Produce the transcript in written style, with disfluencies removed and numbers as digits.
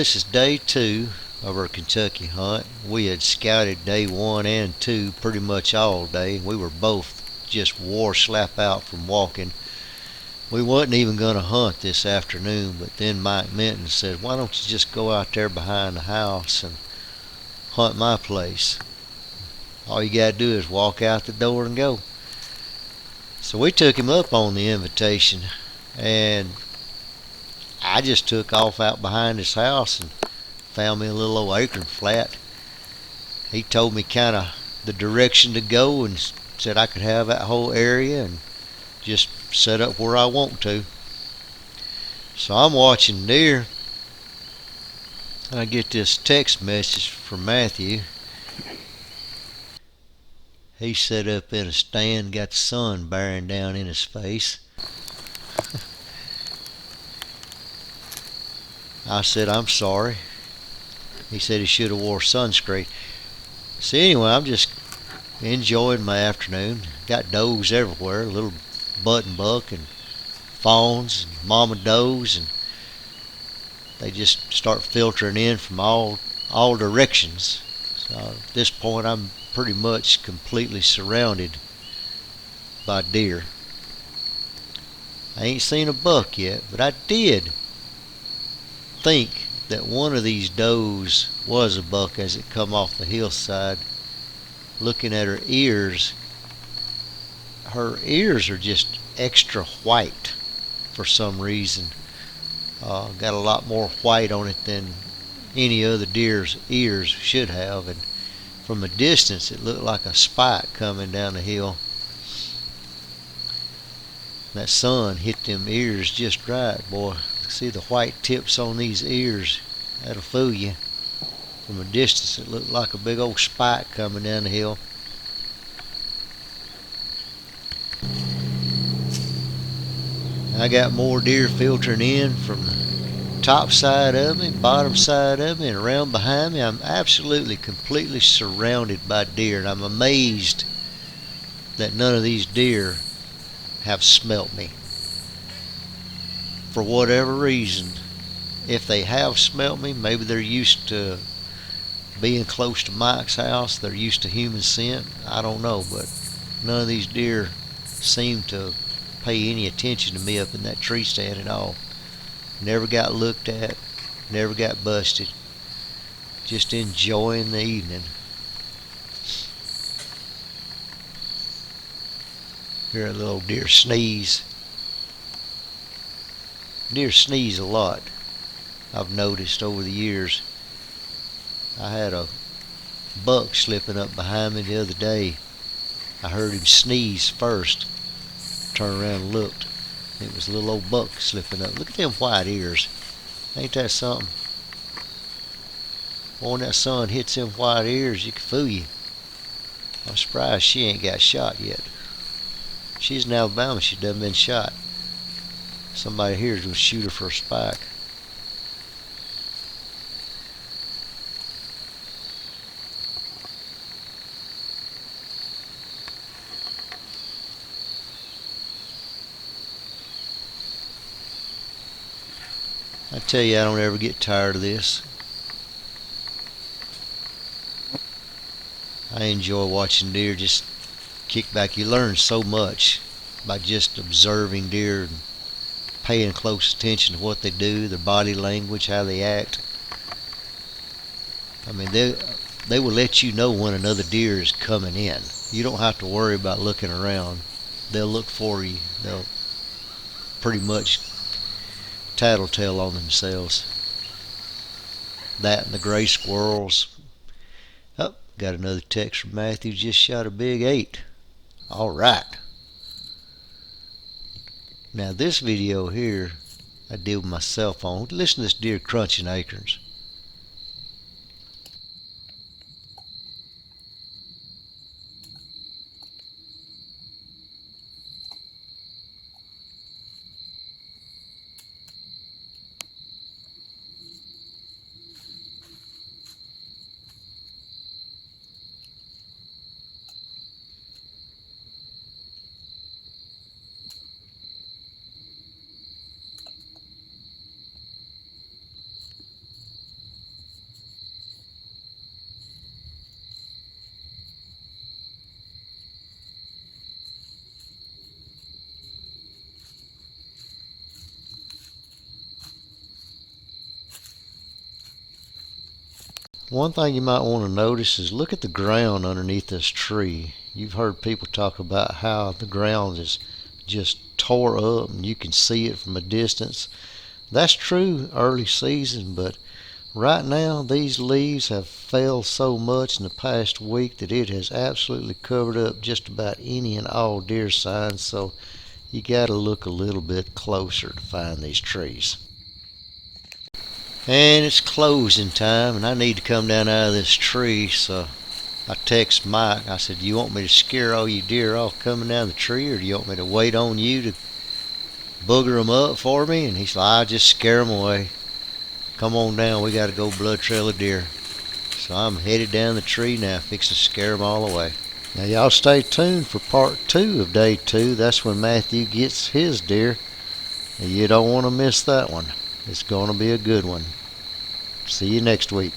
this is day 2 of our Kentucky hunt. We had scouted day 1 and 2 pretty much all day. We were both just wore slap out from walking. We wasn't even going to hunt this afternoon, but then Mike Minton said, why don't you just go out there behind the house and hunt my place? All you got to do is walk out the door and go. So we took him up on the invitation, and I just took off out behind his house and found me a little old acorn flat. He told me kind of the direction to go and said I could have that whole area and just set up where I want to. So I'm watching deer, and I get this text message from Matthew. He set up in a stand, got the sun bearing down in his face. I said, I'm sorry. He said he should have wore sunscreen. So anyway, I'm just enjoying my afternoon. Got does everywhere, little button buck and fawns and mama does, and they just start filtering in from all directions. So at this point, I'm pretty much completely surrounded by deer. I ain't seen a buck yet, but I did think that one of these does was a buck as it come off the hillside. Looking at her ears are just extra white for some reason. Got a lot more white on it than any other deer's ears should have, and from a distance it looked like a spike coming down the hill. That sun hit them ears just right, boy. See the white tips on these ears? That'll fool you. From a distance it looked like a big old spike coming down the hill. I got more deer filtering in from the top side of me, bottom side of me, and around behind me. I'm absolutely, completely surrounded by deer, and I'm amazed that none of these deer have smelt me. For whatever reason, if they have smelt me, maybe they're used to being close to Mike's house, they're used to human scent, I don't know, but none of these deer seem to pay any attention to me up in that tree stand at all. Never got looked at, never got busted. Just enjoying the evening. Hear a little deer sneeze. Deer sneeze a lot, I've noticed over the years. I had a buck slipping up behind me the other day. I heard him sneeze first. Turned around and looked. It was a little old buck slipping up. Look at them white ears. Ain't that something? Boy, when that sun hits them white ears, you can fool you. I'm surprised she ain't got shot yet. She's in Alabama. She done been shot. Somebody here is going to shoot her for a spike. I tell you, I don't ever get tired of this. I enjoy watching deer just kick back. You learn so much by just observing deer and paying close attention to what they do, their body language, how they act. I mean, they will let you know when another deer is coming in. You don't have to worry about looking around. They'll look for you. They'll pretty much tattletale on themselves. That and the gray squirrels. Oh, got another text from Matthew. Just shot a big 8. All right. Now this video here, I did with my cell phone. Listen to this deer crunching acorns. One thing you might want to notice is look at the ground underneath this tree. You've heard people talk about how the ground is just tore up and you can see it from a distance. That's true early season, but right now these leaves have fell so much in the past week that it has absolutely covered up just about any and all deer signs, so you got to look a little bit closer to find these trees. And it's closing time, and I need to come down out of this tree, so I text Mike. I said, do you want me to scare all you deer off coming down the tree, or do you want me to wait on you to booger them up for me? And he's like, I'll just scare them away. Come on down, we got to go blood trail a deer. So I'm headed down the tree now, fixing to scare them all away. Now y'all stay tuned for part 2 of day 2. That's when Matthew gets his deer. You don't want to miss that one. It's going to be a good one. See you next week.